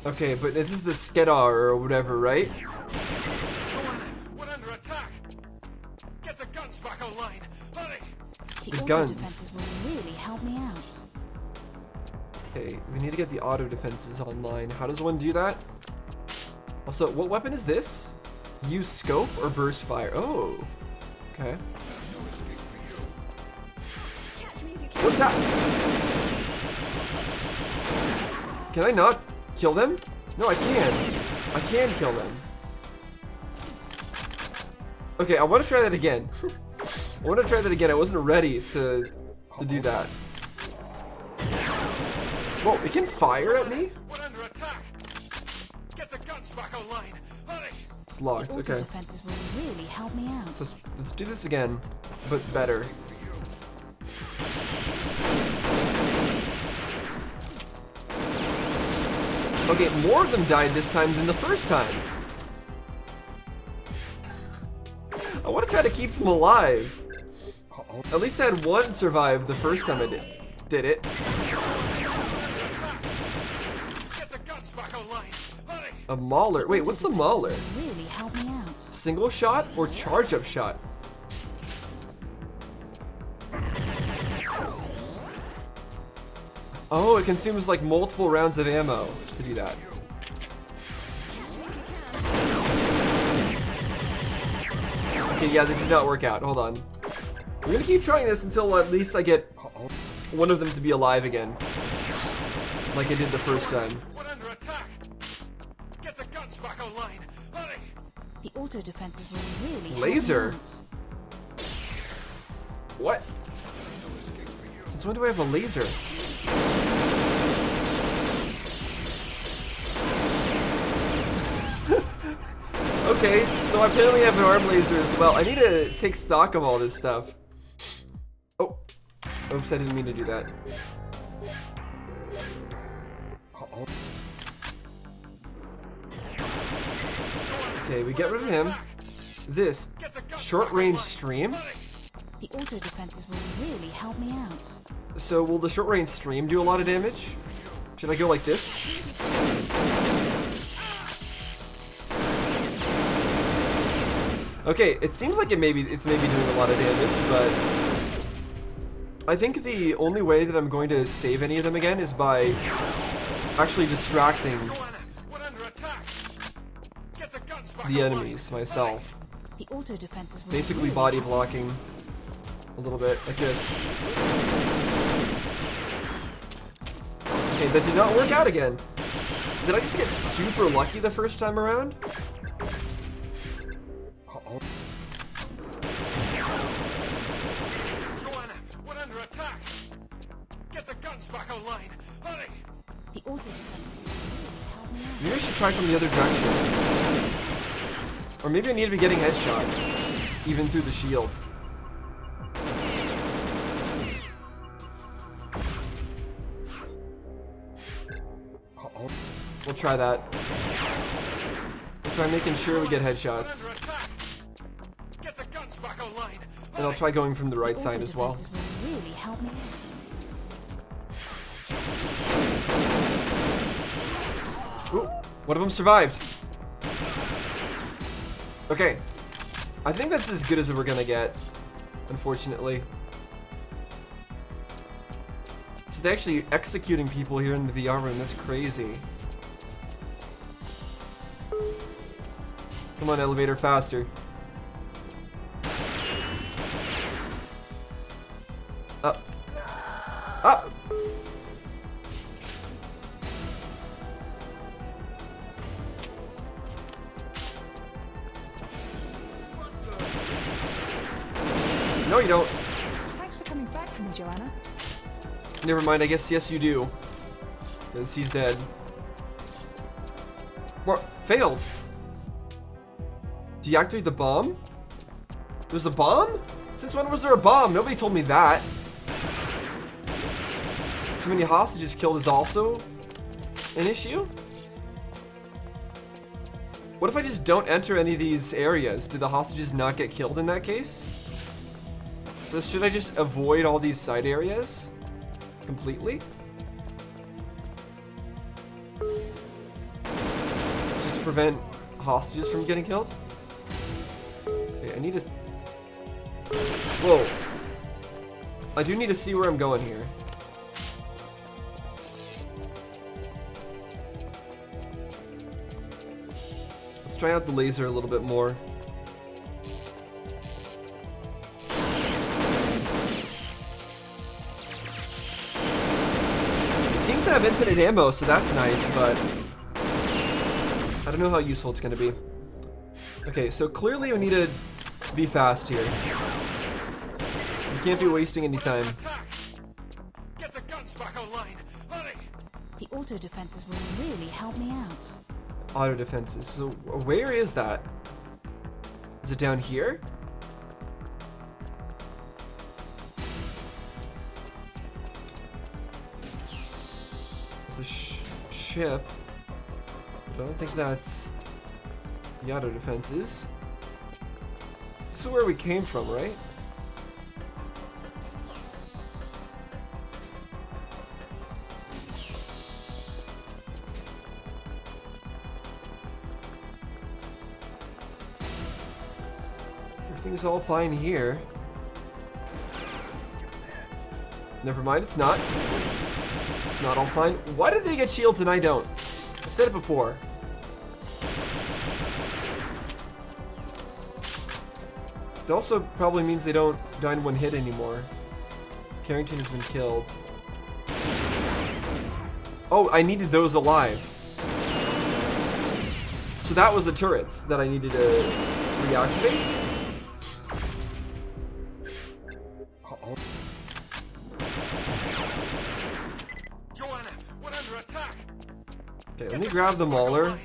Okay, but this is the Skedar or whatever, right? We're under attack. Get the guns back online. Hurry! The guns. Defenses will really help me out. Okay, we need to get the auto defenses online. How does one do that? Also, what weapon is this? Use scope or burst fire? Oh, okay. What's that? Can I not kill them? No, I can. I can kill them. Okay, I want to try that again. I want to try that again. I wasn't ready to do that. Whoa, it can fire at me? We're under attack. Get the guns back online. Hurry! It's locked. The Okay. defenses will really help me out. So let's do this again, but better. Okay, more of them died this time than the first time. I want to try to keep them alive. At least I had one survive the first time I did it. Get the guns back online. Hurry! A mauler. Wait, what's the mauler? Really help me out. Single shot or charge up shot? Oh, it consumes like multiple rounds of ammo to do that. Okay, yeah, that did not work out. Hold on. We're gonna keep trying this until at least I get one of them to be alive again. Like I did the first time. We're under attack. Get the guns back online. Hurry! The auto defenses will really help Laser? me out. What? Since when do I have a laser? Okay, so I apparently have an arm laser as well. I need to take stock of all this stuff. Oh. Oops, I didn't mean to do that. Okay, we get rid of him. This short range stream. The auto defenses will really help me out. So will the short range stream do a lot of damage? Should I go like this? Okay, it seems like it's maybe doing a lot of damage, but I think the only way that I'm going to save any of them again is by actually distracting We're under attack. Get the guns back the online. enemies myself. The auto defenses will Basically really body blocking a little bit, like this. Okay, that did not work out again. Did I just get super lucky the first time around? Joanna, we're under attack. Get the guns back online. Hurry! The auto defenses will really help me out. Maybe I should try from the other direction. Or maybe I need to be getting headshots, even through the shield. We'll try that. We'll try making sure we get headshots. Under attack. Get the guns back online. And I'll try going from the right The side auto as well. defenses will really help me out. Ooh, one of them survived. Okay. I think that's as good as we're gonna get, unfortunately. So they're actually executing people here in the VR room. That's crazy. Come on, elevator, faster. Up. Up! No, you don't. Thanks for coming back for me, Joanna. Never mind, I guess yes you do. Because he's dead. What? Failed. Deactivate the bomb? There's a bomb? Since when was there a bomb? Nobody told me that. Too many hostages killed is also an issue? What if I just don't enter any of these areas? Do the hostages not get killed in that case? So should I just avoid all these side areas completely? prevent hostages from getting killed? Okay, I need to... Whoa. I do need to see where I'm going here. Let's try out the laser a little bit more. It seems to have infinite ammo, so that's nice, but I don't know how useful it's going to be. Okay, so clearly we need to be fast here. We can't be wasting any time. Get the guns back online. Hurry! The auto defenses will really help me out. Auto defenses. So where is that? Is it down here? It's a ship. I don't think that's the auto defenses. This is where we came from, right? Everything's all fine here. Never mind, it's not. It's not all fine. Why did they get shields and I don't? I've said it before. It also probably means they don't die in one hit anymore. Carrington has been killed. Oh, I needed those alive. So that was the turrets that I needed to reactivate? Joanna, we're under attack. Okay, let me grab the Mauler.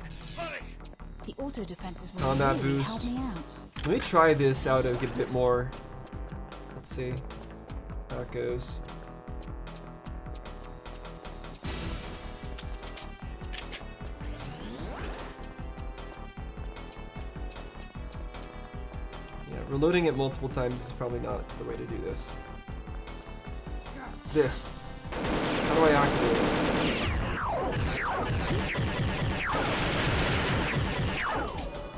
The auto defenses will Combat really boost. help me out. Let me try this out and get a bit more. Let's see how it goes. Yeah, reloading it multiple times is probably not the way to do this. This. How do I activate it?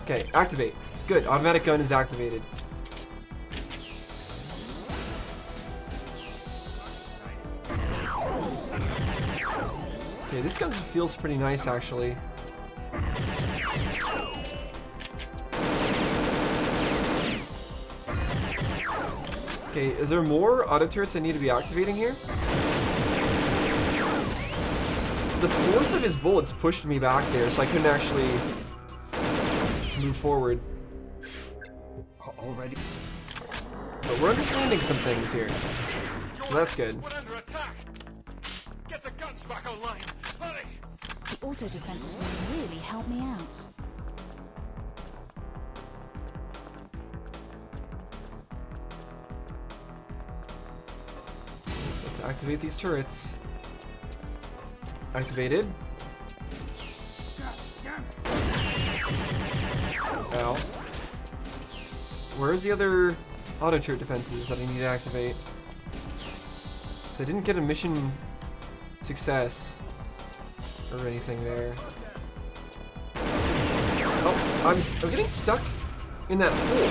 Okay, activate. Good, automatic gun is activated. Okay, this gun feels pretty nice actually. Okay, is there more auto turrets I need to be activating here? The force of his bullets pushed me back there, so I couldn't actually move forward. Already. But we're understanding some things here, so that's good. We're under attack. Get the guns back online. Hurry! The auto defenses will really help me out. Let's activate these turrets. Activated. Ow. Where's the other auto turret defenses that I need to activate? So I didn't get a mission success or anything there. Oh, I'm getting stuck in that hole.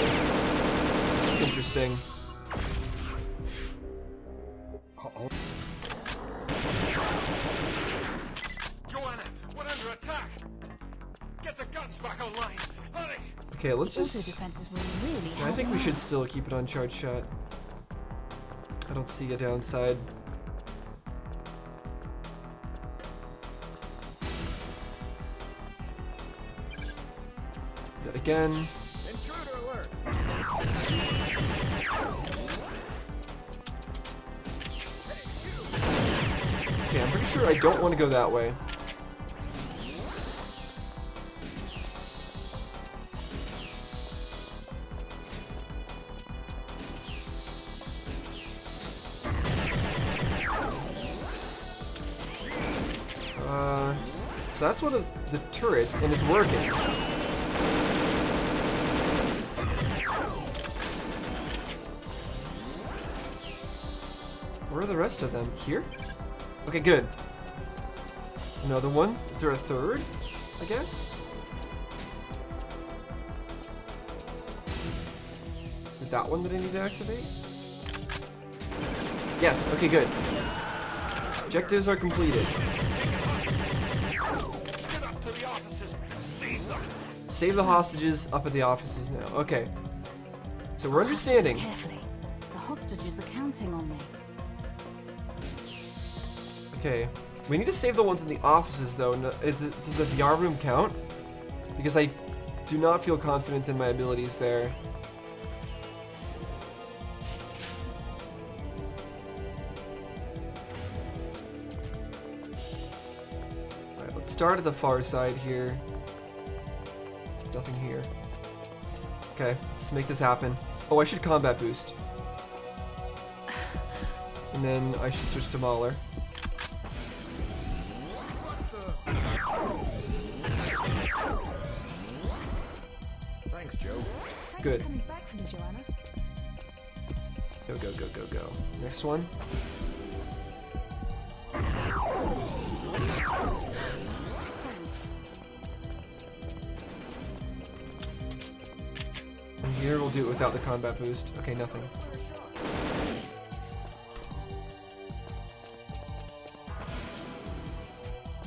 That's interesting. Joanna, we're under attack. Get the guns back online. Hurry! Okay, let's The auto just... defenses will really I help think me we should out. still keep it on charge shot. I don't see a downside. That again. Intruder alert. Okay, I'm pretty sure I don't want to go that way. So that's one of the turrets, and it's working. Where are the rest of them? Here? Okay, good. It's another one. Is there a third? I guess? it that one that I need to activate? Yes, okay, good. Objectives are completed. Get up to the offices. Save them. Save the hostages up at the offices now. Okay. So we're understanding. Carefully. The hostages are counting on me. Okay. We need to save the ones in the offices, though. No, does the VR room count? Because I do not feel confident in my abilities there. Alright, let's start at the far side here. Nothing here. Okay, let's make this happen. Oh, I should combat boost. And then I should switch to Mauler. Thanks, Joe. Good. Coming back from you, Joanna. Go, go, go, go, go. Next one. And here we'll do it without the combat boost. Okay, nothing.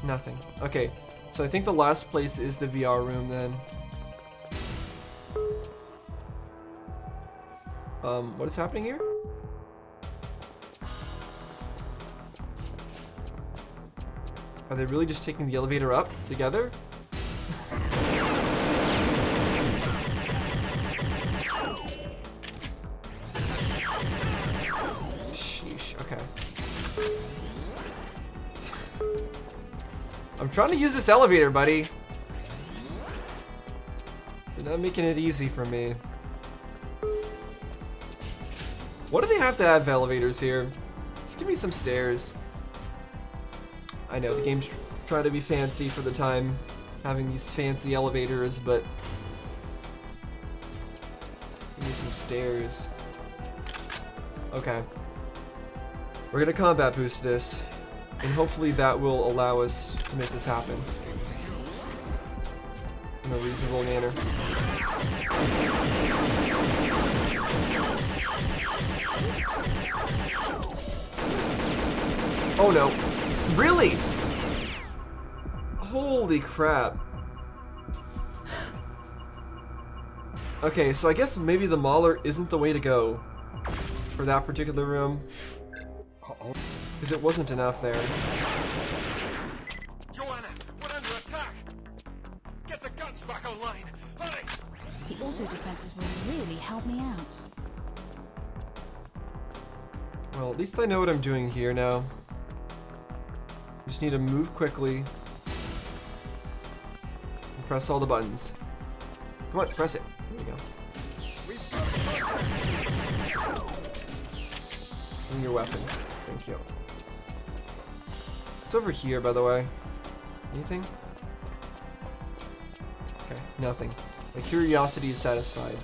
Nothing. Okay, so I think the last place is the VR room then. What is happening here? Are they really just taking the elevator up together? Sheesh, okay. I'm trying to use this elevator, buddy. You're not making it easy for me. What do they have to have elevators here? Just give me some stairs. I know the game's trying to be fancy for the time, having these fancy elevators, but give me some stairs. Okay. We're gonna combat boost this, and hopefully that will allow us to make this happen in a reasonable manner. Oh no. Really? Holy crap. Okay, so I guess maybe the Mauler isn't the way to go for that particular room. Because it wasn't enough there. Joanna, we're under attack. Get the guns back online. Hurry. The auto defenses will really help me out. Well, at least I know what I'm doing here now. Just need to move quickly. And press all the buttons. Come on, press it. There we go. And your weapon. Thank you. It's over here, by the way. Anything? Okay, nothing. My curiosity is satisfied.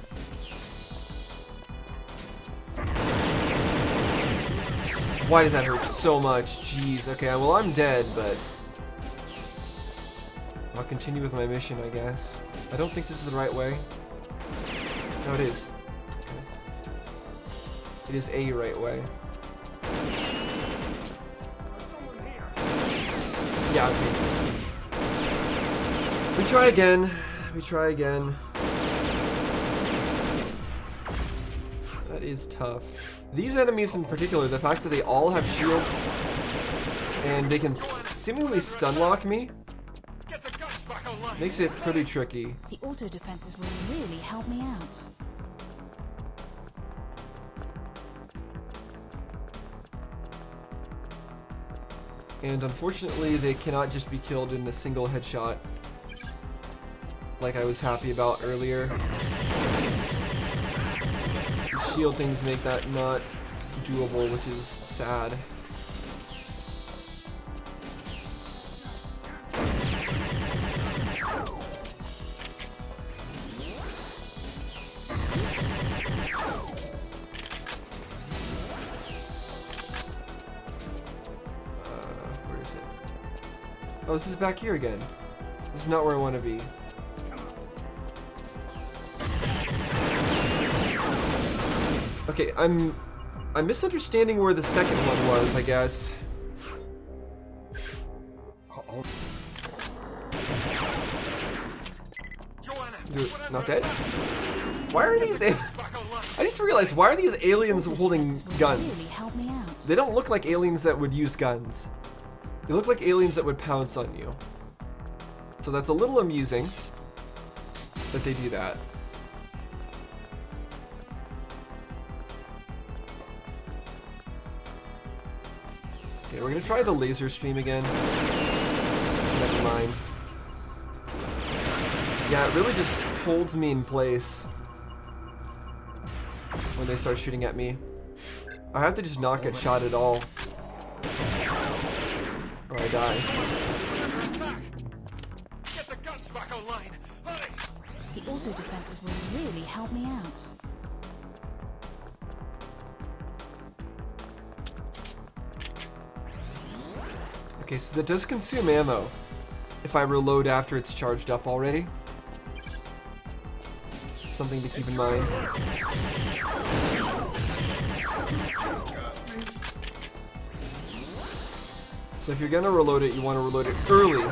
Why does that hurt so much? Jeez. Okay, well, I'm dead, but I'll continue with my mission, I guess. I don't think this is the right way. No, it is. Okay. It is a right way. Yeah, okay. We try again. We try again. That is tough. These enemies in particular, the fact that they all have shields and they can seemingly stun lock me Get the guns back online. makes it pretty tricky. The auto defenses will really help me out. And unfortunately, they cannot just be killed in a single headshot like I was happy about earlier. The shield things make that not doable, which is sad. Where is it? Oh, this is back here again. This is not where I want to be. Okay, I'm misunderstanding where the second one was, I guess. Joanna, You're we're under not dead? attack. Why are these? I Back online. just realized, why are these aliens holding Defenses will guns? really help me out. They don't look like aliens that would use guns. They look like aliens that would pounce on you. So that's a little amusing that they do that. Okay, we're gonna try the laser stream again. Never mind. Yeah, it really just holds me in place when they start shooting at me. I have to just not get shot at all, or I die. We're under attack. Get the guns back online. Hurry. The auto defenses will really help me out. Okay, so that does consume ammo if I reload after it's charged up already. Something to keep in mind. So if you're gonna reload it, you want to reload it early.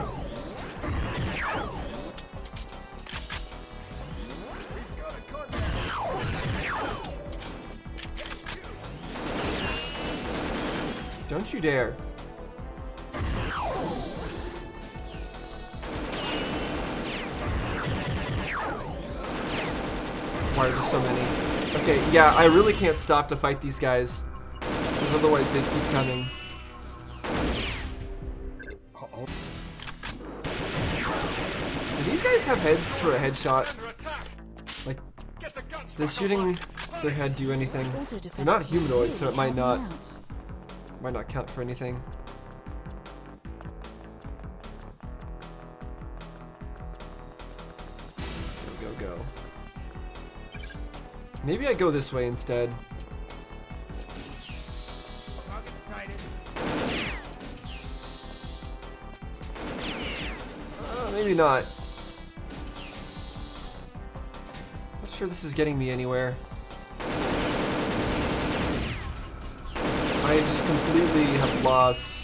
Don't you dare. Why are there so many? Okay, yeah, I really can't stop to fight these guys, because otherwise they keep coming. Do these guys have heads for a headshot? Under attack. Like, Get the guns does back shooting online. their head do anything? Auto They're defenses not will humanoid, so it really might help not me out. count for anything. Go, go, go. Maybe I go this way instead. Maybe not. Not sure this is getting me anywhere. I just completely have lost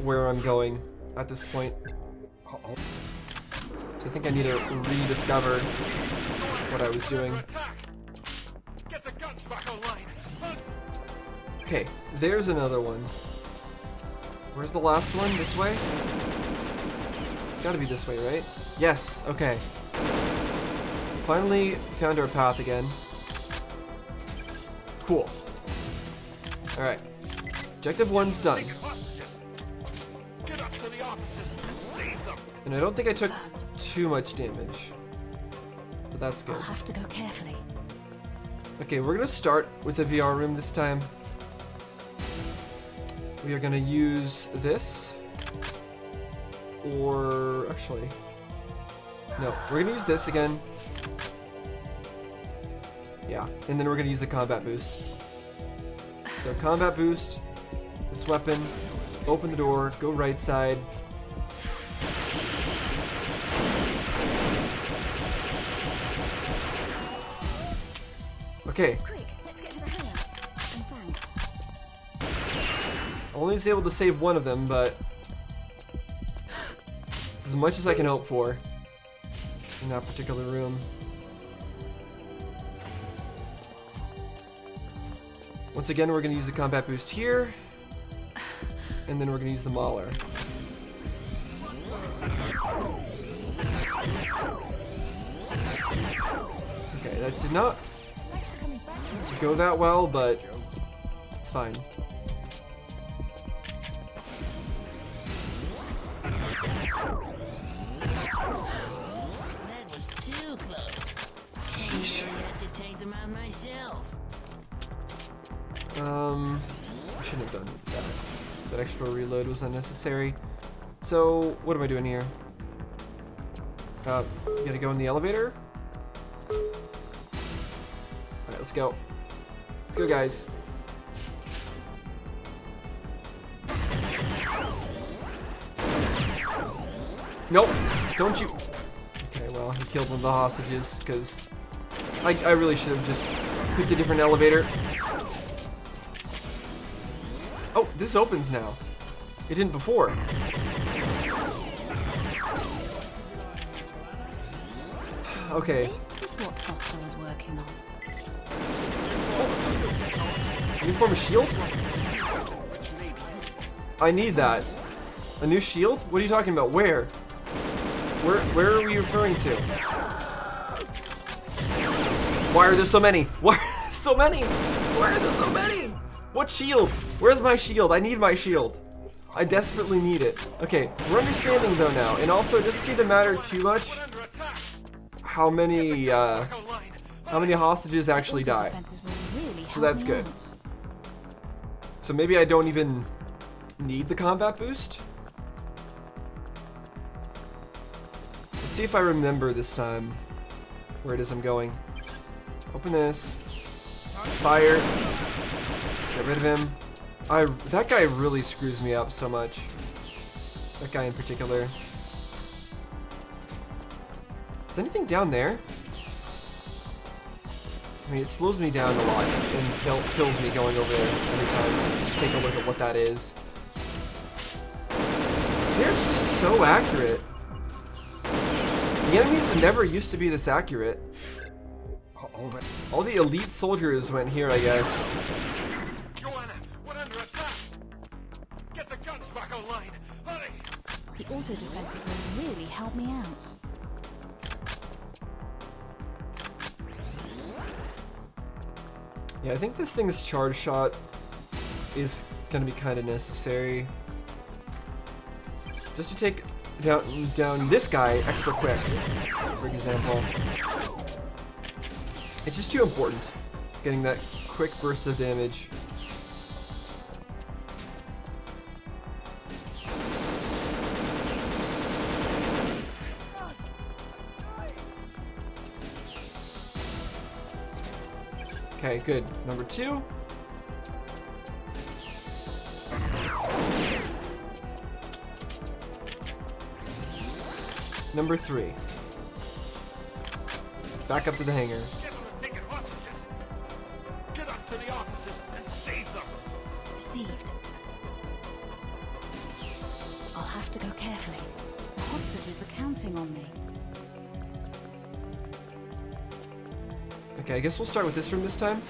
where I'm going at this point. So I think I need to rediscover what I was doing. Under attack. Get the guns back online. Hurry. Okay, there's another one. Where's the last one? This way? Gotta be this way, right? Yes, okay. Finally found our path again. Cool. Alright. Objective 1's done. Take hostages. Get up to the offices and save them. And I don't think I took too much damage. But that's good. I'll have to go carefully. Okay, we're gonna start with the VR room this time. We are gonna use this. Or actually, no, we're gonna use this again. Yeah, and then we're gonna use the combat boost. So combat boost, this weapon, open the door, go right side. Okay, Quick, let's get to the hangar. And thanks. only was able to save one of them, but it's as much as I can hope for in that particular room. Once again, we're going to use the combat boost here, and then we're going to use the Mauler. Okay, that did not Thanks for coming back. go that well, but it's fine. That was too close. Sheesh. I had to take them out myself. I shouldn't have done that. That extra reload was unnecessary. So, what am I doing here? Gotta go in the elevator? Alright, let's go. Let's go, guys. Nope, don't you. Okay, well, he killed one of the hostages, because I really should have just Picked a different elevator. Oh, this opens now. It didn't before. Okay. This is what Foster was working on. New form of shield? I need that. A new shield? What are you talking about? Where? Where are we referring to? Why are there so many? Why are there so many? Why are there so many? What shield? Where's my shield? I need my shield. I desperately need it. Okay, we're understanding though now, and also it doesn't seem to matter too much how many hostages actually die. Defenses will really So help that's me good. out. So maybe I don't even need the combat boost? Let's see if I remember this time where it is I'm going. Open this. Fire. Get rid of him. That guy really screws me up so much. That guy in particular. Is anything down there? I mean, it slows me down a lot and kills me going over there every time. Just take a look at what that is. They're so accurate. The enemies never used to be this accurate. All the elite soldiers went here, I guess. Joanna, we're under attack. Get the guns back online. Hurry. The auto defenses will really help me out. Yeah, I think this thing's charge shot is gonna be kind of necessary. Just to take down this guy extra quick, for example. It's just too important, getting that quick burst of damage. Okay, good. Number 2. Number 3. Back up to the hangar. Get them and take hostages. Get up to the offices and save them. Received. I'll have to go carefully. The hostages are counting on me. Okay, I guess we'll start with this room this time,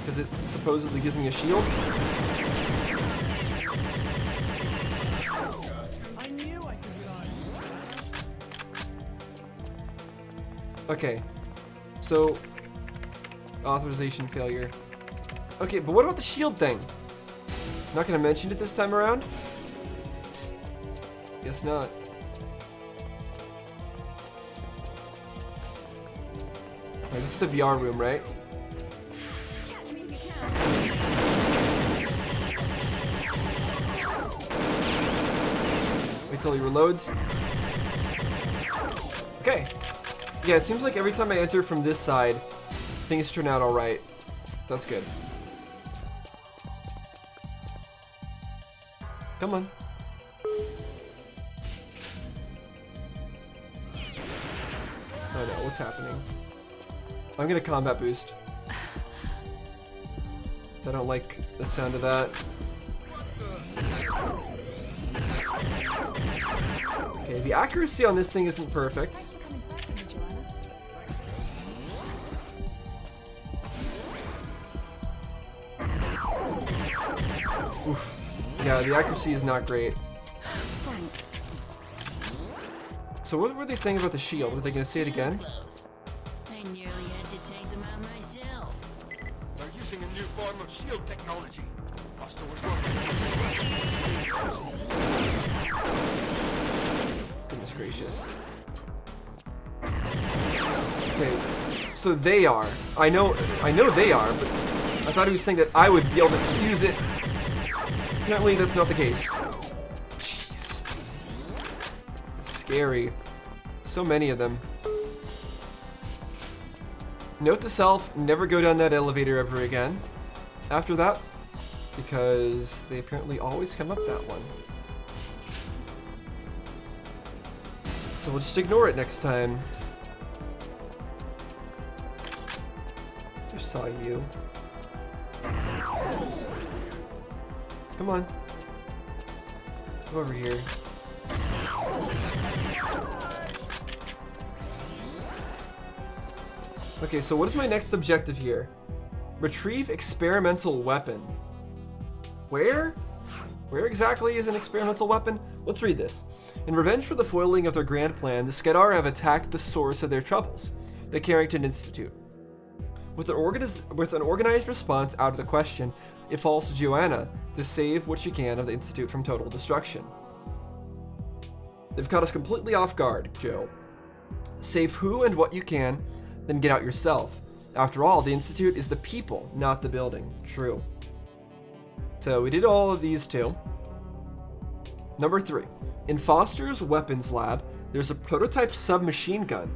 because it supposedly gives me a shield. Okay, so authorization failure. Okay, but what about the shield thing? Not gonna mention it this time around? Guess not. Alright, this is the VR room, right? Wait till he reloads. Okay. Yeah, it seems like every time I enter from this side, things turn out alright. That's good. Come on. Oh no, what's happening? I'm gonna combat boost. I don't like the sound of that. Okay, the accuracy on this thing isn't perfect. Oof. Yeah, the accuracy is not great. Thanks. So what were they saying about the shield? Were they gonna say it again? I nearly had to take them out myself. They're using a new form of shield technology. Buster was working. Goodness gracious. Okay, so they are. I know they are, but I thought he was saying that I would be able to use it. Apparently that's not the case. Jeez. It's scary. So many of them. Note to self, never go down that elevator ever again. After that, because they apparently always come up that one. So we'll just ignore it next time. There's saw you. Come on. Come over here. Okay, so what is my next objective here? Retrieve experimental weapon. Where? Where exactly is an experimental weapon? Let's read this. In revenge for the foiling of their grand plan, the Skedar have attacked the source of their troubles, the Carrington Institute. With an organized response out of the question, it falls to Joanna to save what she can of the Institute from total destruction. They've caught us completely off guard, Joe. Save who and what you can, then get out yourself. After all, the Institute is the people, not the building. True. So we did all of these two. Number 3. In Foster's weapons lab, there's a prototype submachine gun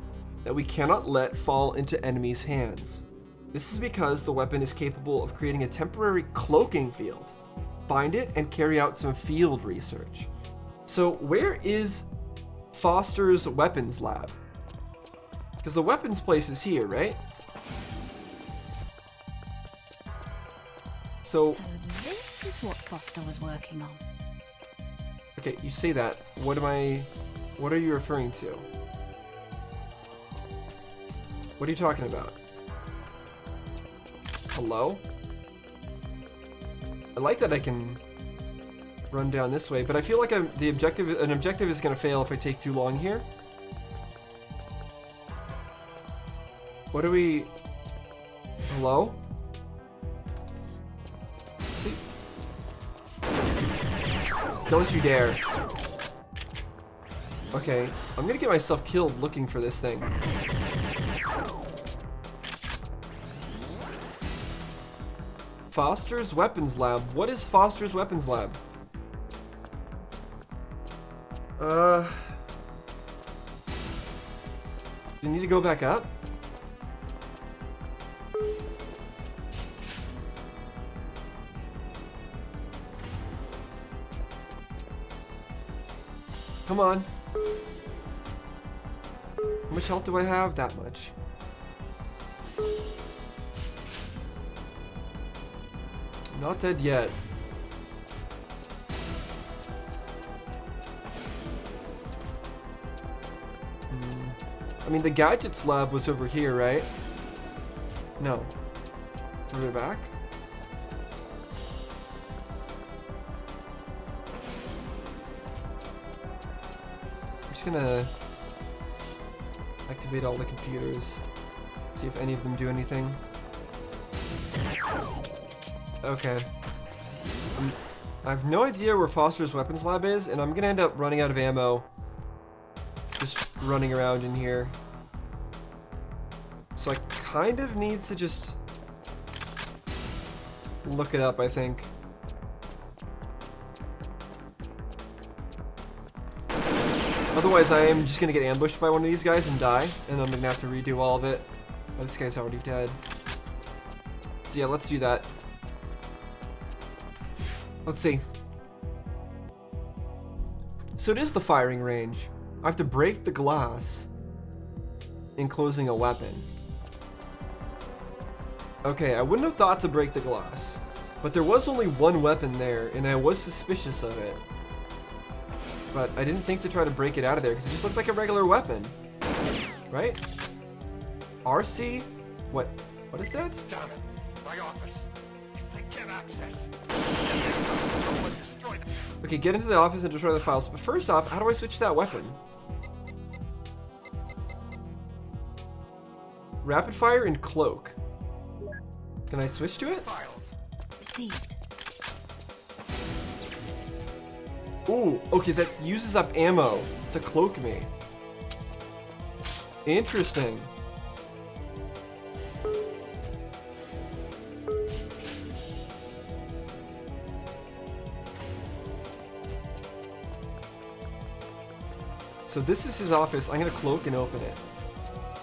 that we cannot let fall into enemies' hands. This is because the weapon is capable of creating a temporary cloaking field. Find it and carry out some field research. So where is Foster's weapons lab? Because the weapons place is here, right? So this is what Foster was working on. Okay, you say that. What are you referring to? What are you talking about? Hello? I like that I can run down this way, but I feel like an objective is going to fail if I take too long here. What do we... Hello? See? Don't you dare. Okay, I'm gonna get myself killed looking for this thing. Foster's Weapons Lab. What is Foster's Weapons Lab? You need to go back up? Come on. How much health do I have? That much. I'm not dead yet. I mean, the gadgets lab was over here, right? No. Further back? I'm just gonna activate all the computers. See if any of them do anything. Okay. I have no idea where Foster's Weapons Lab is, and I'm gonna end up running out of ammo. Just running around in here. So I kind of need to just look it up, I think. Otherwise, I am just gonna get ambushed by one of these guys and die, and I'm gonna have to redo all of it. Oh, this guy's already dead. So yeah, let's do that. Let's see. So it is the firing range. I have to break the glass enclosing a weapon. Okay, I wouldn't have thought to break the glass, but there was only one weapon there, and I was suspicious of it. But I didn't think to try to break it out of there, because it just looked like a regular weapon. Right? RC? What is that? Damn it, my office. If they get access, someone destroy them. Okay, get into the office and destroy the files. But first off, how do I switch that weapon? Rapid fire and cloak. Can I switch to it? Files. Received. Ooh, okay, that uses up ammo to cloak me. Interesting. So this is his office. I'm gonna cloak and open it.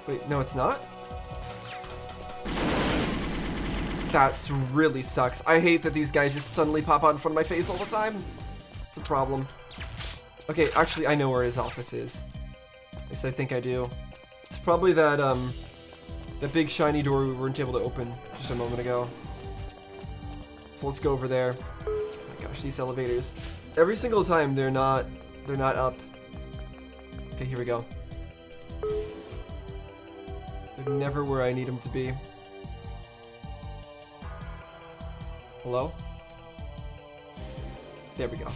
Wait, no, it's not? That really sucks. I hate that these guys just suddenly pop out in front of my face all the time. It's a problem. Okay, actually, I know where his office is. At least I think I do. It's probably that, That big shiny door we weren't able to open just a moment ago. So let's go over there. Oh my gosh, these elevators. Every single time they're not up. Okay, here we go. They're never where I need them to be. Hello? There we go.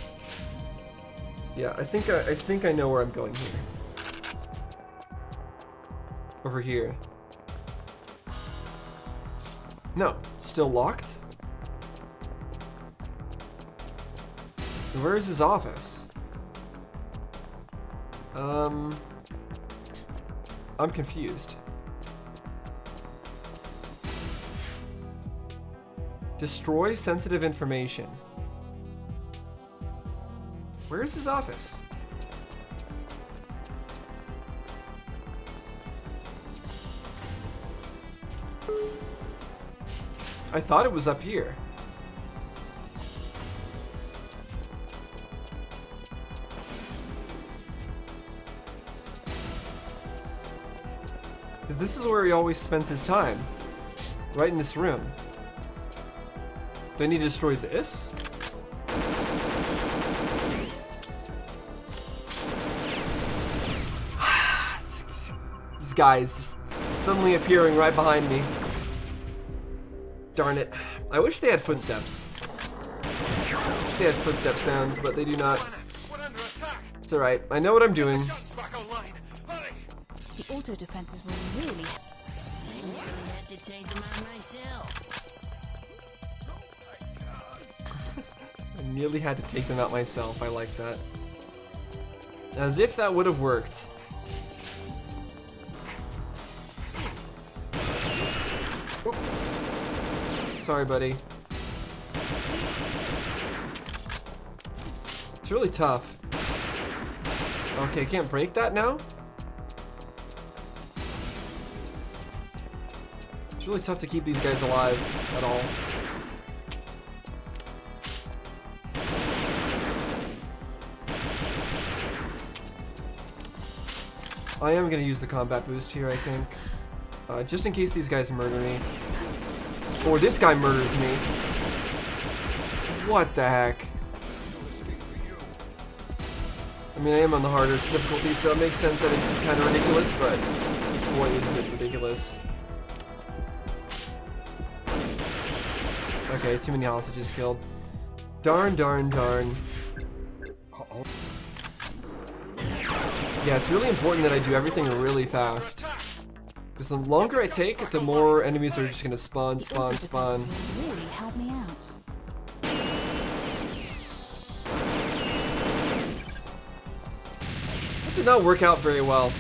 Yeah, I think I know where I'm going here. Over here. No, still locked? Where is his office? I'm confused. Destroy sensitive information. Where is his office? I thought it was up here. Because this is where he always spends his time. Right in this room. Do I need to destroy this? This guy is just suddenly appearing right behind me. Darn it. I wish they had footsteps. I wish they had footstep sounds, but they do not. We're under attack. It's alright. I know what I'm doing. Guns back online. Hurry! The auto defenses will really... I nearly had to take them out myself. I nearly had to take them out myself. I like that. As if that would have worked. Oop. Sorry, buddy. It's really tough. Okay, can't break that now? It's really tough to keep these guys alive at all. I am going to use the combat boost here, I think. Just in case these guys murder me. Or this guy murders me. What the heck? I mean, I am on the hardest difficulty, so it makes sense that it's kind of ridiculous, but boy, is it ridiculous. Okay, too many hostages killed. Darn, darn, darn. Yeah, it's really important that I do everything really fast. Because the longer I take, the more enemies are just gonna spawn, spawn, spawn. Will really help me out. That did not work out very well.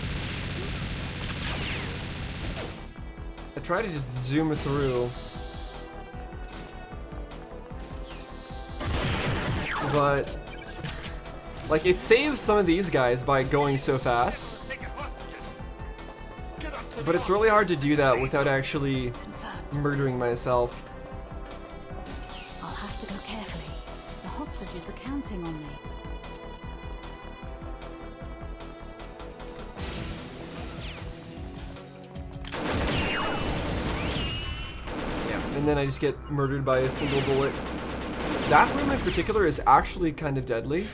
I try to just zoom through. But like, it saves some of these guys by going so fast. But it's really hard to do that without actually murdering myself. I'll have to go carefully. The hostages are counting on me. Yeah, and then I just get murdered by a single bullet. That room in particular is actually kind of deadly.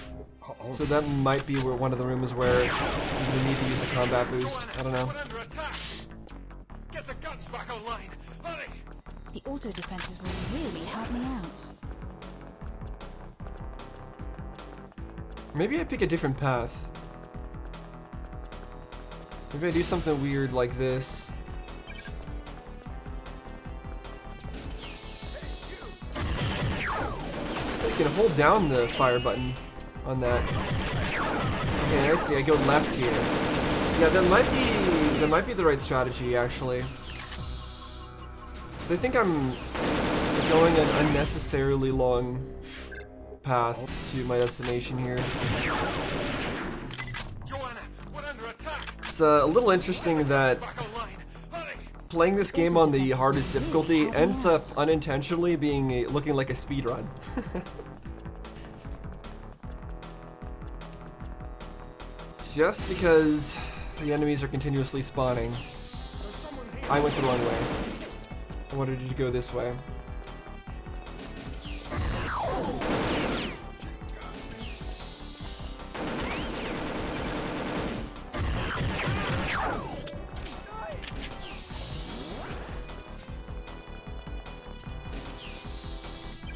So that might be where one of the rooms where you need to use a combat boost. I don't know. We're under attack. Get the guns back online. Hurry! The auto defenses will really help me out. Maybe I pick a different path. Maybe I do something weird like this. You can hold down the fire button on that. Okay, I see. I go left here. Yeah, that might be the right strategy actually. Because I think I'm going an unnecessarily long path to my destination here. Joanna, we're under attack. It's a little interesting that Back online. Hurry! playing this game on the hardest difficulty ends up unintentionally being looking like a speed run. Just because the enemies are continuously spawning. I went the wrong way. I wanted it to go this way.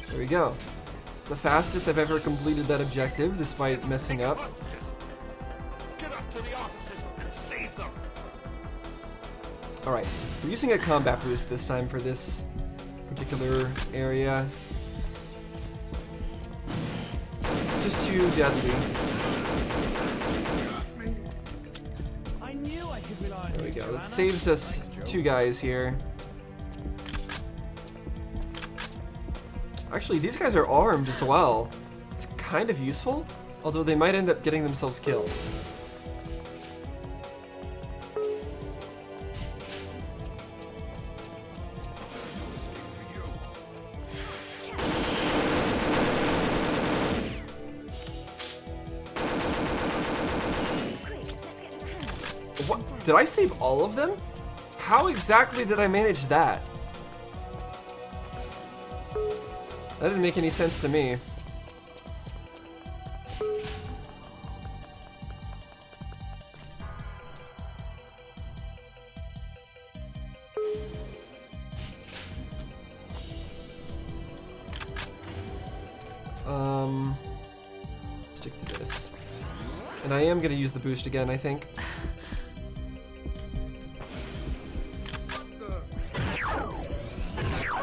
There we go. It's the fastest I've ever completed that objective, despite messing up. Get up to the offices and save them. Alright, we're using a combat boost this time for this particular area. Just too deadly. I knew I could rely on There we you, go. Joanna. That saves us Thanks, Joe. 2 guys here. Actually, these guys are armed as well. It's kind of useful, although they might end up getting themselves killed. What? Did I save all of them? How exactly did I manage that? That didn't make any sense to me. Stick to this. And I am going to use the boost again, I think.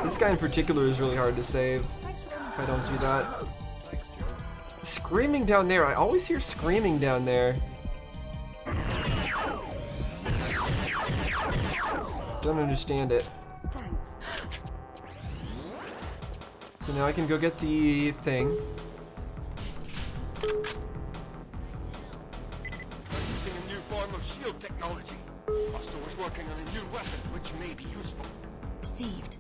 This guy in particular is really hard to save if I don't do that. Screaming down there. I always hear screaming down there. Don't understand it. So now I can go get the thing. They're using a new form of shield technology. Buster was working on a new weapon, which may be useful. Received.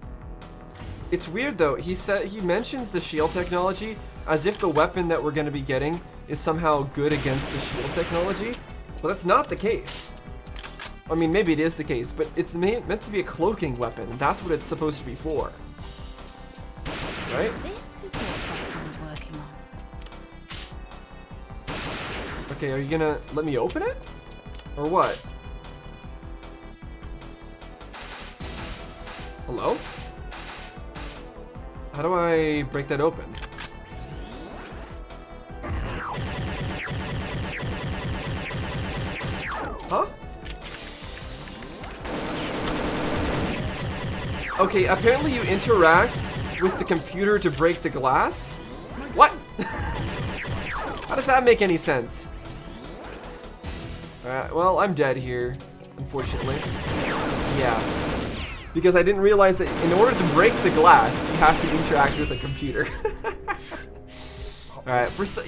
It's weird though. He mentions the shield technology as if the weapon that we're going to be getting is somehow good against the shield technology, but that's not the case. I mean, maybe it is the case, but it's meant to be a cloaking weapon, and that's what it's supposed to be for. Right? This is what Buster was working on. Okay, are you gonna let me open it? Or what? Hello? How do I break that open? Huh? Okay, apparently you interact with the computer to break the glass? What? How does that make any sense? Well, I'm dead here, unfortunately. Yeah. Because I didn't realize that in order to break the glass, you have to interact with a computer. Alright, for some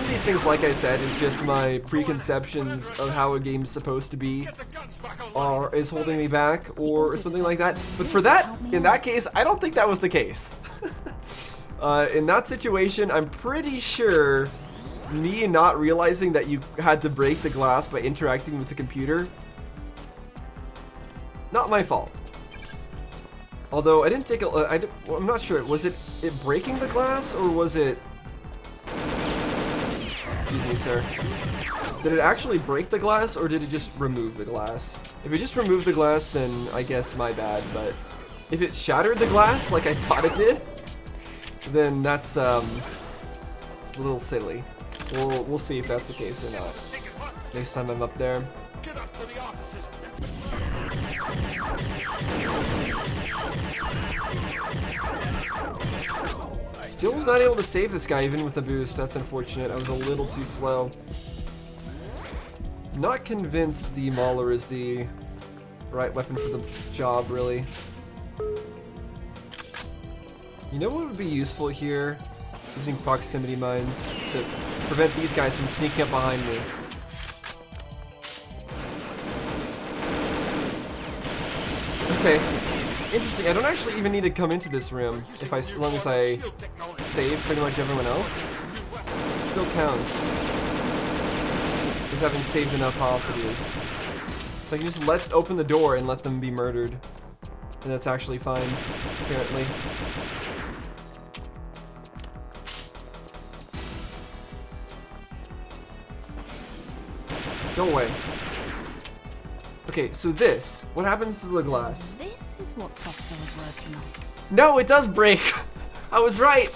of these things, like I said, it's just my preconceptions of how a game's supposed to be Get the guns back online. is holding me back or something like that. But for that, in that case, I don't think that was the case. In that situation, I'm pretty sure me not realizing that you had to break the glass by interacting with the computer, not my fault. Although I didn't take well, I'm not sure. Was it breaking the glass or was it? Excuse me, sir. Did it actually break the glass or did it just remove the glass? If it just removed the glass, then I guess my bad. But if it shattered the glass like I thought it did, then that's it's a little silly. We'll see if that's the case or not Take it hostages. next time I'm up there. Get up to the offices. Still was not able to save this guy even with the boost. That's unfortunate. I was a little too slow. Not convinced the Mauler is the right weapon for the job, really. You know what would be useful here? Using proximity mines to prevent these guys from sneaking up behind me. Okay. Interesting. I don't actually even need to come into this room as long as I save pretty much everyone else. It still counts as having saved enough hostages. So I can just open the door and let them be murdered. And that's actually fine, apparently. Go away. Okay, so this. What happens to the glass? This is what Foster was working on. No, it does break! I was right!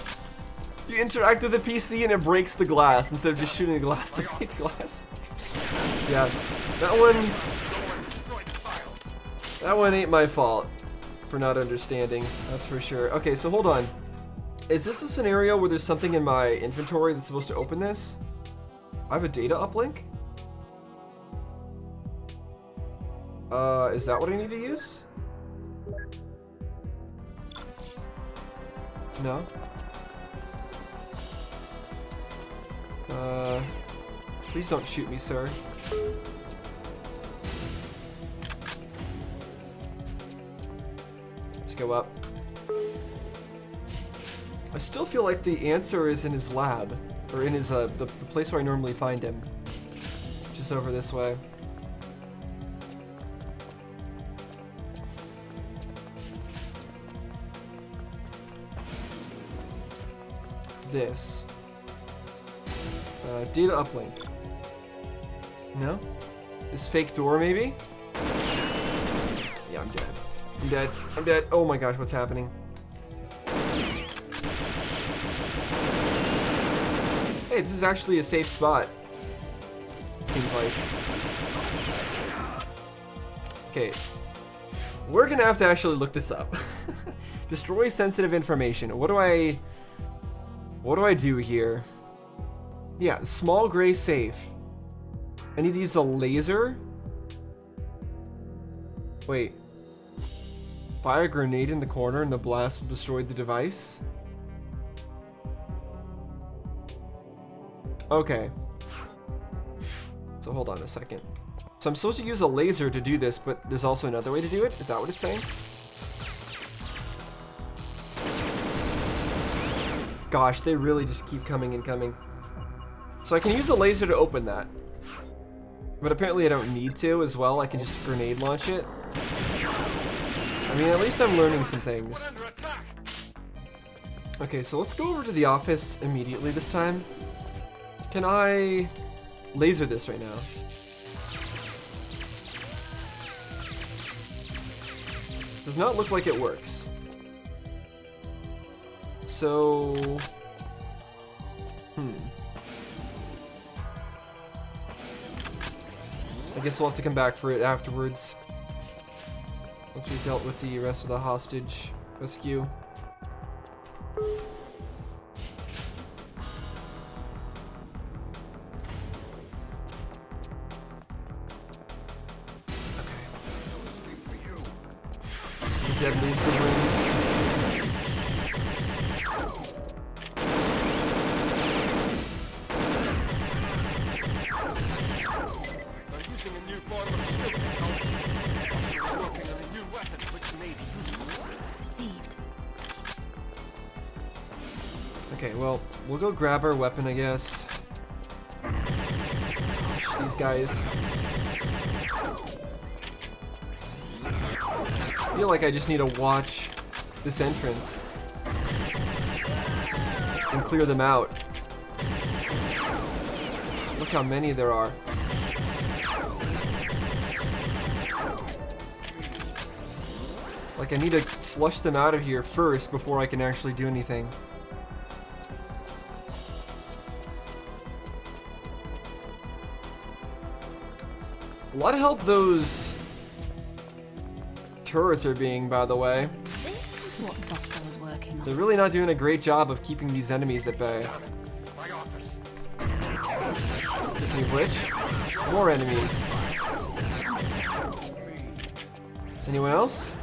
You interact with the PC and it breaks the glass instead of just shooting the glass to break the glass. Yeah, that one ain't my fault for not understanding, that's for sure. Okay, so hold on. Is this a scenario where there's something in my inventory that's supposed to open this? I have a data uplink? Is that what I need to use? No. Please don't shoot me, sir. Let's go up. I still feel like the answer is in his lab, or in his the place where I normally find him, just over this way. This. Data uplink. No? This fake door, maybe? Yeah, I'm dead. I'm dead. I'm dead. Oh my gosh, what's happening? Hey, this is actually a safe spot. It seems like. Okay. We're gonna have to actually look this up. Destroy sensitive information. What do I do here? Yeah, small gray safe. I need to use a laser? Wait. Fire a grenade in the corner and the blast will destroy the device? Okay. So hold on a second. So I'm supposed to use a laser to do this, but there's also another way to do it? Is that what it's saying? Gosh, they really just keep coming and coming. So I can use a laser to open that. But apparently I don't need to as well. I can just grenade launch it. I mean, at least I'm learning some things. Okay, so let's go over to the office immediately this time. Can I laser this right now? Does not look like it works. So... I guess we'll have to come back for it afterwards. Once we've dealt with the rest of the hostage rescue. Deadliest of rooms. They're using a new form of skill technology. They're working on a new weapon which may be useful. Received. Okay, well, we'll go grab our weapon, I guess. Gosh, these guys. I feel like I just need to watch this entrance and clear them out. Look how many there are. Like, I need to flush them out of here first before I can actually do anything. A lot of help those turrets are being, by the way. This is what Buster was working on. They're really not doing a great job of keeping these enemies at bay. My office. Speaking of which, more enemies. Anyone else?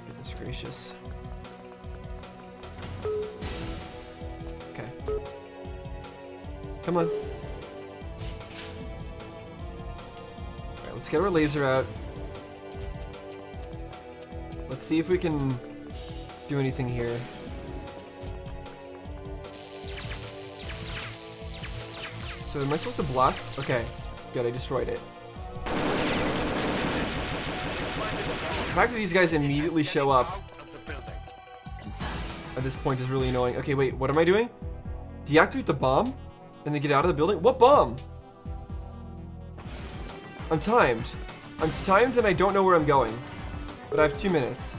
Goodness gracious. Okay. Come on. Alright, let's get our laser out. Let's see if we can do anything here. So am I supposed to blast? Okay, good, I destroyed it. The fact that these guys immediately show up Out of the building. at this point is really annoying. Okay, wait, what am I doing? Deactivate the bomb? And then get out of the building? What bomb? I'm timed. I'm timed and I don't know where I'm going. But I have 2 minutes.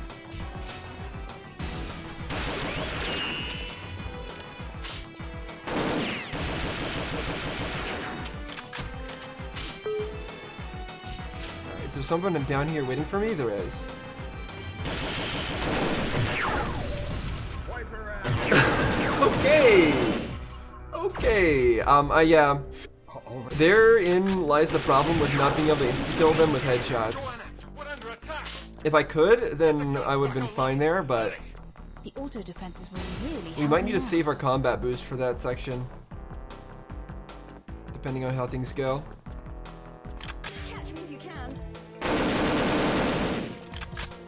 Alright, is there someone down here waiting for me? There is. Wipe her out. Okay! Okay, yeah. Therein lies the problem with not being able to insta-kill them with headshots. We're under attack. If I could, then I would have been fine there, but The auto defenses will really we help might need to me out. save our combat boost for that section. Depending on how things go. Catch me if you can.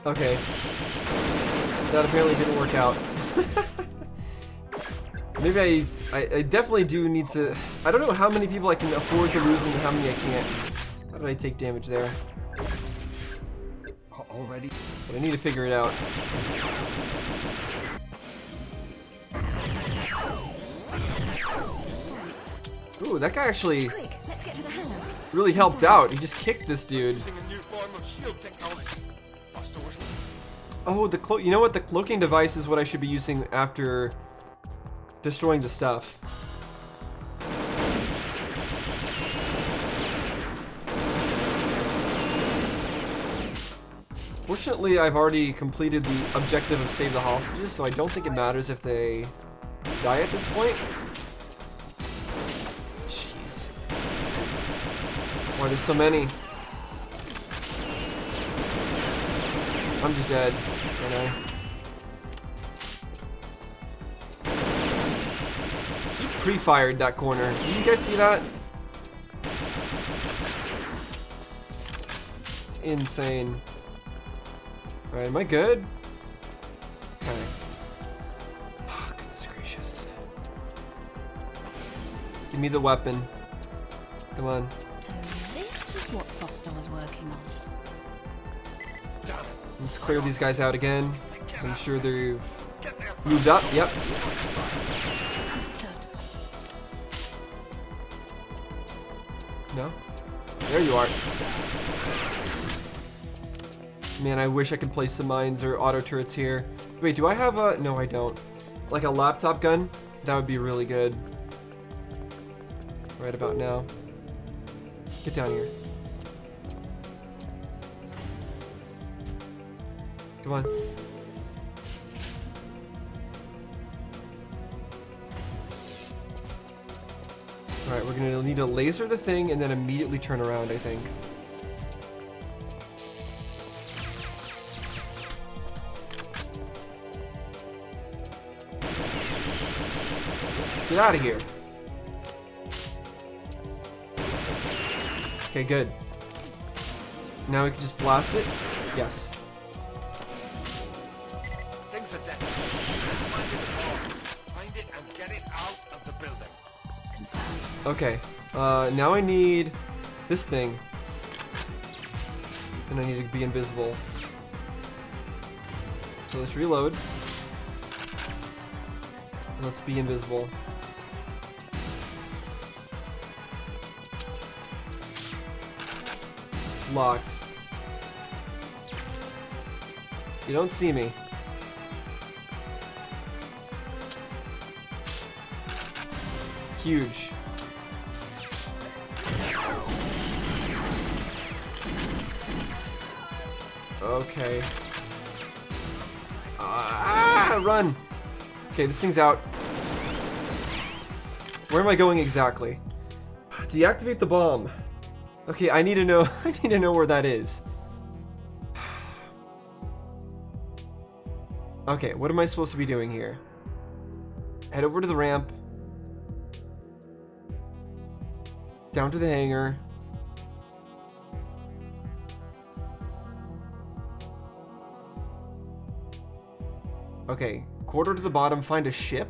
Okay. That apparently didn't work out. Maybe I definitely do need to... I don't know how many people I can afford to lose and how many I can't. How did I take damage there? Already? But I need to figure it out. Ooh, that guy actually Quick, let's get to the hangar. really helped out. He just kicked this dude. Using a new form of shield technology. Buster was Oh, the you know what? The cloaking device is what I should be using after destroying the stuff. Fortunately, I've already completed the objective of save the hostages, so I don't think it matters if they die at this point. Jeez. Why there's so many? I'm just dead, you know. He pre-fired that corner. Did you guys see that? It's insane. Alright, am I good? Okay. Oh, goodness gracious. Give me the weapon. Come on. So this is what Foster was working on. Damn it. Let's clear these guys out again. Because I'm sure they've Get there. moved up. Yep. Understood. No? There you are. Man, I wish I could place some mines or auto turrets here. Wait, do I have a... No, I don't. Like a laptop gun? That would be really good. Right about now. Get down here. Come on. Alright, we're gonna need to laser the thing and then immediately turn around, I think. Get out of here. Okay, good. Now we can just blast it? Yes. Things are dead. Find it all. Find it and get it out of the building. Okay. Now I need this thing. And I need to be invisible. So let's reload. And let's be invisible. It's locked. You don't see me. Huge. Okay. Run! Okay, this thing's out. Where am I going exactly? Deactivate the bomb. Okay, I need to know. I need to know where that is. Okay, what am I supposed to be doing here? Head over to the ramp. Down to the hangar. Okay, quarter to the bottom, find a ship.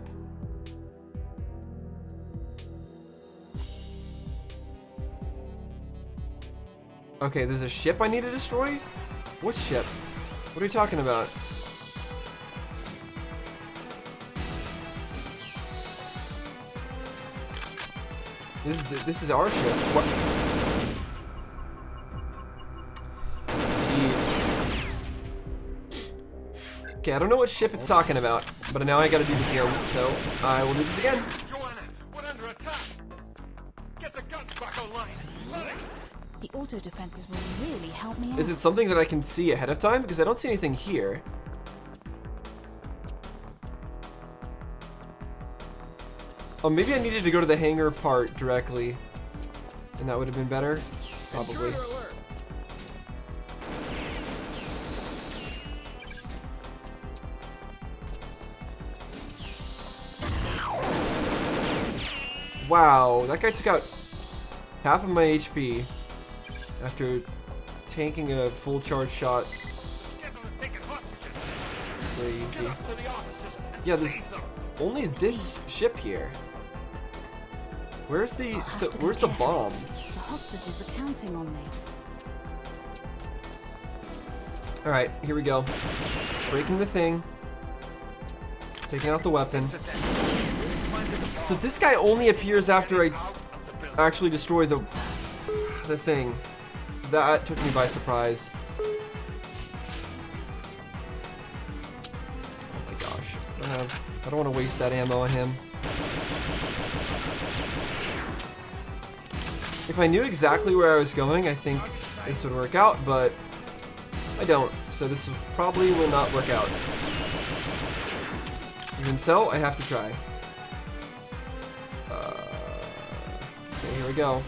Okay, there's a ship I need to destroy? What ship? What are you talking about? This is our ship. What? Jeez. Okay, I don't know what ship it's talking about, but now I gotta do this again, so I will do this again. Joanna, we're under attack. Get the guns back online. Hurry. The auto defenses will really help me out. Is it something that I can see ahead of time? Because I don't see anything here. Oh, maybe I needed to go to the hangar part directly. And that would have been better? Probably. Wow, that guy took out half of my HP after tanking a full charge shot. Crazy. Yeah, there's only this ship here. Where's the where's the bomb? The hostages are counting on me. All right, here we go. Breaking the thing. Taking out the weapon. So this guy only appears after I actually destroy the thing. That took me by surprise. Oh my gosh. I don't want to waste that ammo on him. If I knew exactly where I was going, I think this would work out, but I don't. So this probably will not work out. Even so, I have to try. Okay, here we go.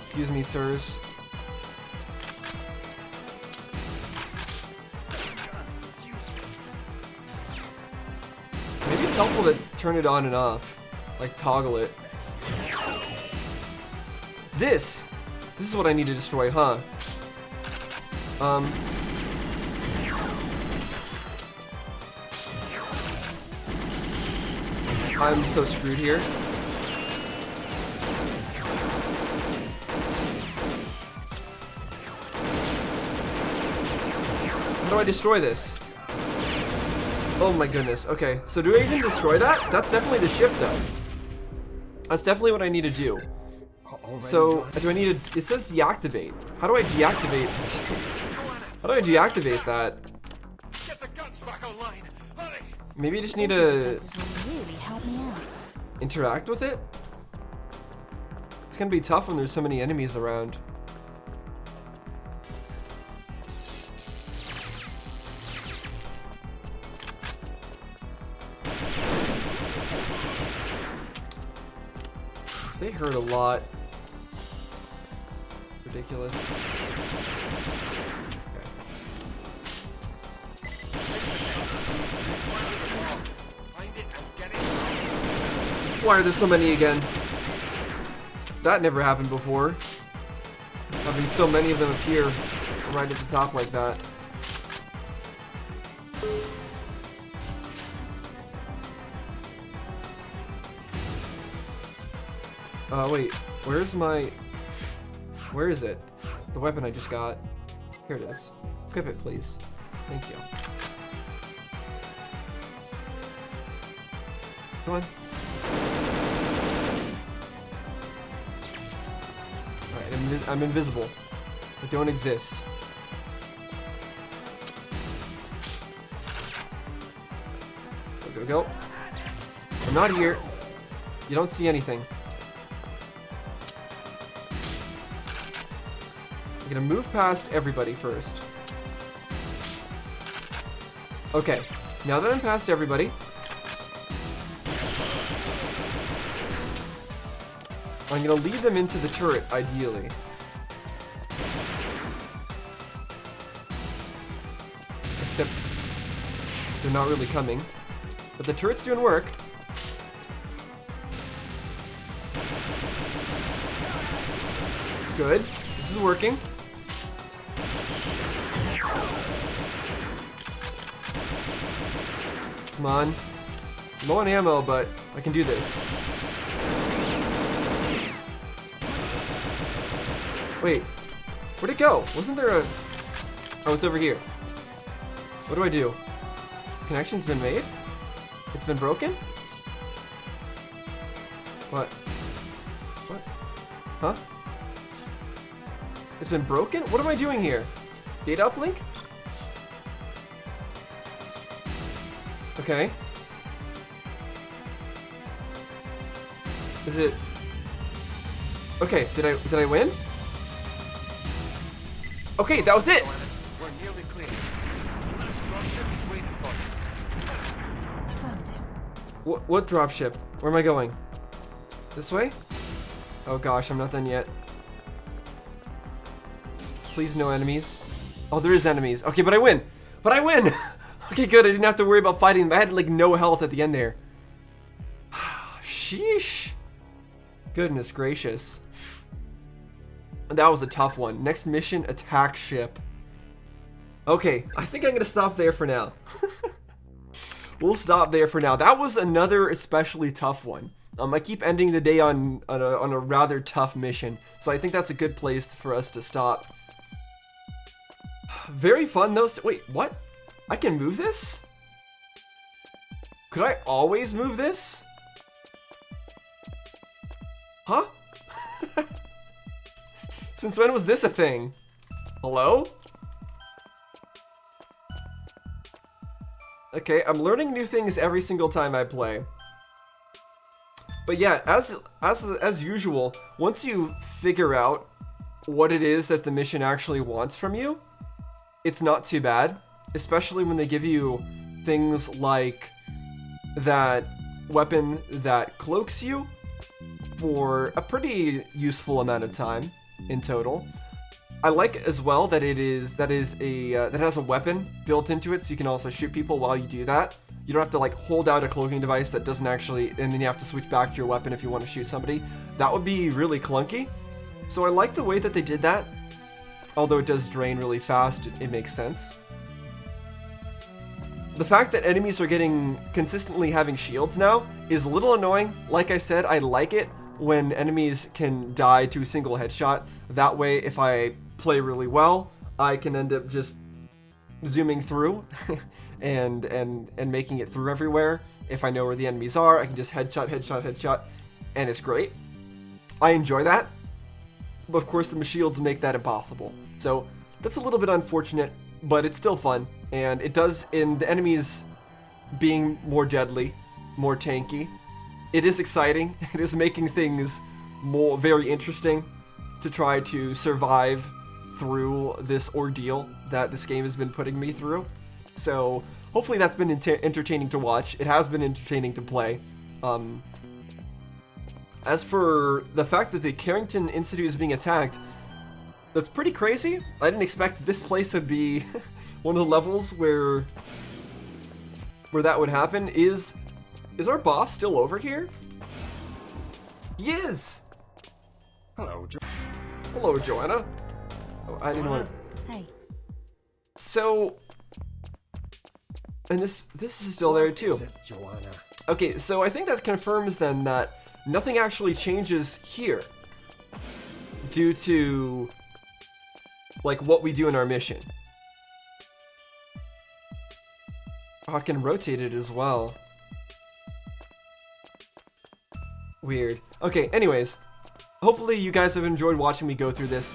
Excuse me, sirs. Maybe it's helpful to turn it on and off. Like, toggle it. This is what I need to destroy, huh? I'm so screwed here. How do I destroy this? Oh my goodness. Okay, so do I even destroy that? That's definitely the ship, though. That's definitely what I need to do. So, do I need to... It says deactivate. How do I deactivate... How do I deactivate that? Get the guns back online. Hurry. Maybe I just need to Really help me out. interact with it? It's gonna be tough when there's so many enemies around. They hurt a lot. Ridiculous. Why are there so many again? That never happened before. Having so many of them appear right at the top like that. Wait, where's my... Where is it? The weapon I just got. Here it is. Equip it, please. Thank you. Come on. Alright, I'm invisible. I don't exist. Go, go, go. I'm not here. You don't see anything. I'm gonna move past everybody first. Okay, now that I'm past everybody, I'm gonna lead them into the turret, ideally. Except they're not really coming. But the turret's doing work. Good. This is working. Come on. Low on ammo, but I can do this. Wait, where'd it go? Wasn't there a... Oh, it's over here. What do I do? Connection's been made? It's been broken? What? What? Huh? It's been broken? What am I doing here? Data uplink? Okay. Is it... Okay, did I win? Okay, that was it! We're nearly clear. The last dropship is waiting for you. Found him. What dropship? Where am I going? This way? Oh gosh, I'm not done yet. Please no enemies. Oh, there is enemies. Okay, but I win! But I win! Okay, good, I didn't have to worry about fighting them. I had like no health at the end there. Sheesh. Goodness gracious. That was a tough one. Next mission, attack ship. Okay, I think I'm gonna stop there for now. We'll stop there for now. That was another especially tough one. I keep ending the day on a rather tough mission, so I think that's a good place for us to stop. Very fun though. Wait, what? I can move this? Could I always move this? Huh? Since when was this a thing? Hello? Okay, I'm learning new things every single time I play. But yeah, as usual, once you figure out what it is that the mission actually wants from you, it's not too bad. Especially when they give you things like that weapon that cloaks you for a pretty useful amount of time in total. I like as well that it has a weapon built into it, so you can also shoot people while you do that. You don't have to like hold out a cloaking device that doesn't actually, and then you have to switch back to your weapon if you want to shoot somebody. That would be really clunky. So I like the way that they did that. Although it does drain really fast, it makes sense. The fact that enemies are consistently having shields now is a little annoying. Like I said, I like it when enemies can die to a single headshot. That way, if I play really well, I can end up just zooming through and making it through everywhere. If I know where the enemies are, I can just headshot, headshot, headshot, and it's great. I enjoy that. But of course, the shields make that impossible. So that's a little bit unfortunate, but it's still fun. And it does, in the enemies being more deadly, more tanky, it is exciting. It is making things very interesting to try to survive through this ordeal that this game has been putting me through. So hopefully that's been entertaining to watch. It has been entertaining to play. As for the fact that the Carrington Institute is being attacked, that's pretty crazy. I didn't expect this place would be one of the levels where that would happen. Is our boss still over here? He is! Hello, Joe. Hello, Joanna. Oh, I didn't want to... Hey, So... And this is still there too. Joanna. Okay, so I think that confirms then that nothing actually changes here due to like what we do in our mission. Oh, I can rotate it as well. Weird. Okay, anyways, hopefully you guys have enjoyed watching me go through this.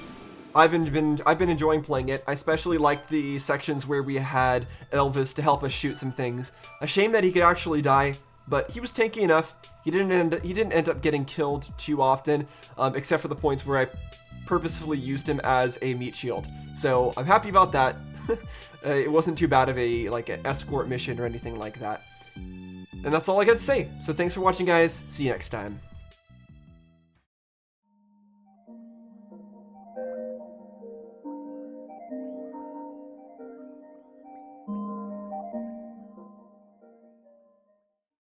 I've been enjoying playing it. I especially like the sections where we had Elvis to help us shoot some things. A shame that he could actually die, but he was tanky enough. He didn't end up getting killed too often, except for the points where I purposefully used him as a meat shield. So I'm happy about that. It wasn't too bad of an escort mission or anything like that. And that's all I got to say. So thanks for watching, guys. See you next time.